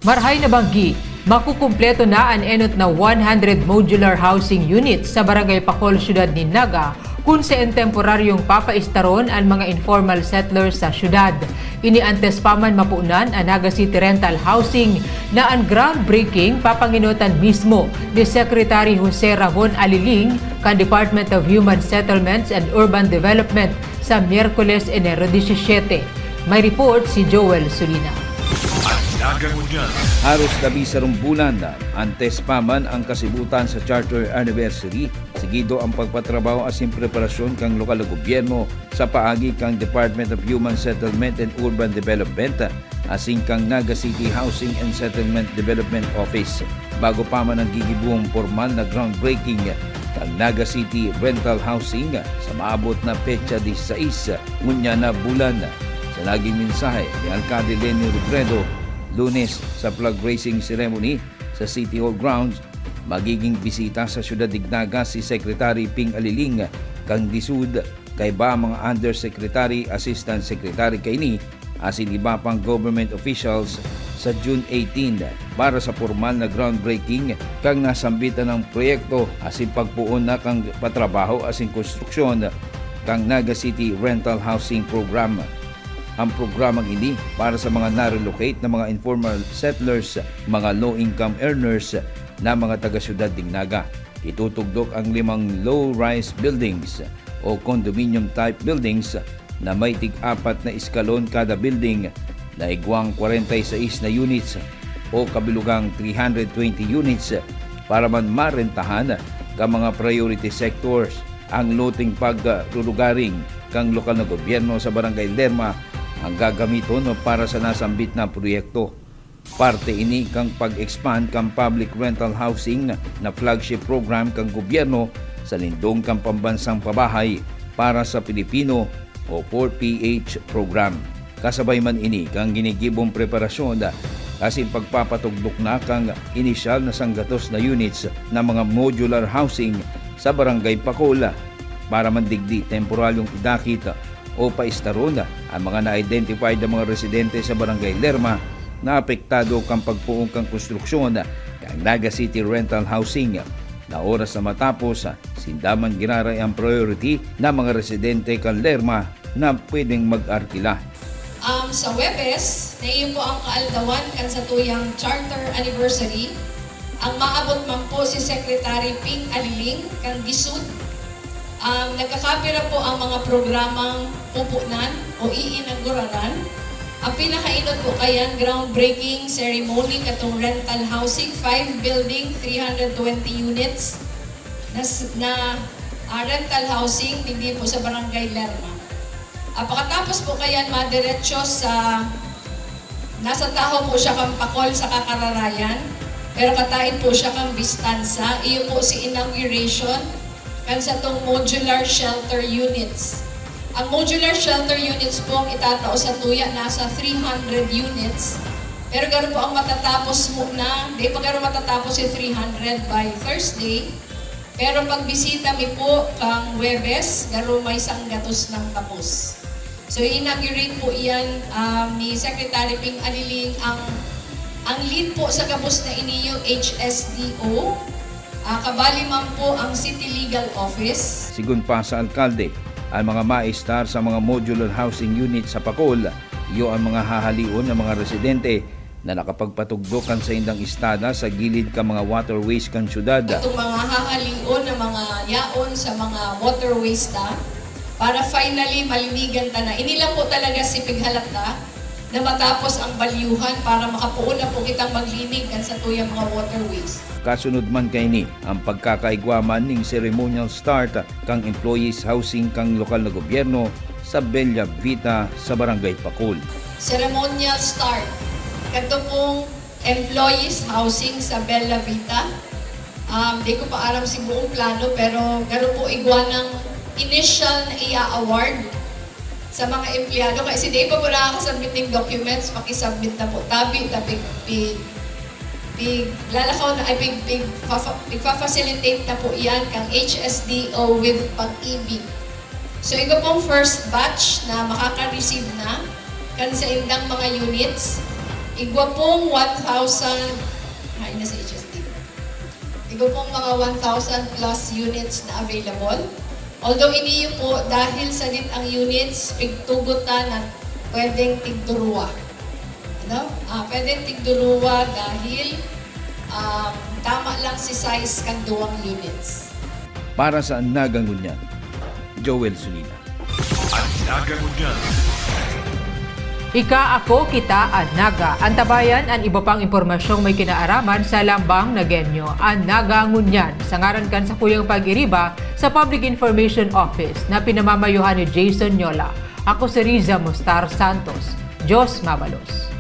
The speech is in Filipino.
Marhay na banggi, makukumpleto na ang enot na 100 modular housing units sa Barangay Pacol, Syudad ni Naga, kung saan temporaryong papaistaron ang mga informal settlers sa syudad. Iniantes pa man mapunan ang Naga City Rental Housing na ang groundbreaking papanginutan mismo ni Secretary Jose Ramon Aliling kan Department of Human Settlements and Urban Development sa Miyerkules, Enero 17. May report si Joel Solina. Haros labi sa rumbulan, antes pa man ang kasibutan sa Charter Anniversary, sigido ang pagpatrabaho asin preparasyon kang lokal na gobyerno sa paagi kang Department of Human Settlement and Urban Development asin kang Naga City Housing and Settlement Development Office. Bago pa man ang gigibuong formal na groundbreaking kang Naga City Rental Housing sa maabot na petsa 16 ngunya na bulan. Sa naging mensahe ni Alcalde Lenny Robredo Lunes sa flag raising ceremony sa City Hall grounds, magiging bisita sa Syudad Dignaga si Secretary Ping Aliling kang disud kay ba mga Undersecretary, Assistant Secretary kaini asin iba pang government officials sa June 18 para sa formal na groundbreaking kang nasambitan ng proyekto asin pagpuon na kang patrabaho asin konstruksyon kang Naga City Rental Housing Program. Ang programang ini para sa mga na-relocate na mga informal settlers, mga low-income earners na mga taga-syudad Dignaga. Itutugdok ang 5 low-rise buildings o condominium-type buildings na may tig-4 na iskalon kada building na igwang 46 na units o kabilugang 320 units para man marentahan ka mga priority sectors. Ang loting paglugaring kang lokal na gobyerno sa Barangay Lerma ang gagamiton para sa nasambit na proyekto. Parte ini kang pag-expand kang public rental housing na flagship program kang gobyerno sa lindong kang pambansang pabahay para sa Pilipino o 4PH program. Kasabay man ini kang ginigibong preparasyon kasi pagpapatugdok na kang inisyal na sanggatos na units na mga modular housing sa Barangay Pacol para mandigdi temporaryong idakit o paistaron ang mga na-identified na mga residente sa Barangay Lerma na apektado kang pagpuong kang konstruksyon kang Naga City Rental Housing na oras na matapos sindaman giraray ang priority na mga residente kang Lerma na pwedeng mag-arkila. Sa Webes, na iyo po ang kaaldawan kan sa tuyang Charter Anniversary, ang maabot man po si Secretary Ping Aliling kang Gisud. Nagkakapira po ang mga programang pupunan o iinauguraran. Ang pinakainod po kayan, groundbreaking ceremony katong rental housing, 5 building, 320 units na rental housing, hindi po sa Barangay Lerma. Pagkatapos po kayan, madiretso sa, nasa taho po siya kang Pacol sa Kakararayan, pero katain po siya kang Bistansa. Iyo po si inauguration kan sa itong modular shelter units. Ang modular shelter units po ang itatao sa tuya, nasa 300 units. Pero gano'n po ang matatapos muna, di pa gano'n matatapos si 300 by Thursday. Pero pagbisita mi po kang Webes, gano'n may sanggatos ng tapos. So inaugurate po iyan ni Secretary Ping Aliling ang lead po sa kapos na iniyo HSDO. Kabali man po ang City Legal Office. Sigun pa sa alkalde, ang mga maestar sa mga modular housing unit sa Pacol, iyo ang mga hahalion ng mga residente na nakapagpatugdokan sa indang istada sa gilid ka mga waterways kan syudad. Itong mga hahalion na mga yaon sa mga waterways para finally malinigan ta na. Inilang po talaga si Pighalata na matapos ang balyuhan para makapuon na po kitang maglinig kan sa tuyang mga waterways. Kasunod man kay ni ang pagkakaigwaman ning ceremonial start kang employees housing kang lokal na gobyerno sa Bella Vita sa Barangay Pacol. Ceremonial start. Kanto pong employees housing sa Bella Vita. Di ko pa alam si buong plano pero gano'n po igwa ng initial na i-award sa mga empleyado. Kasi di pa po nakakasubmit ng documents, pakisubmit na po. Lalakaw na ay pigfa-facilitate na po iyan kang HSDO with Pag-ibig. So ito pong first batch na makaka-receive na kan sa indang mga units. Igwa pong 1,000, ay nasa HSD. Igwa pong mga 1,000 plus units na available. Although iniyo po, dahil sa dit ang units, pigtugot na pwedeng tigduruwa. Ano? Pwedeng tigduruwa dahil tama lang si size kan duwang units. Para sa Nagangunyan, Joel Sulina. Ika, ako, kita, at naga. Antabayan ang iba pang impormasyong may kinaaraman sa lambang na genyo. Ang Nagangunyan, sa ngaran kan sa Kuyang Pag-iriba sa Public Information Office na pinamamayuhan ni Jason Nyola. Ako si Riza Mustar Santos. Diyos mabalos.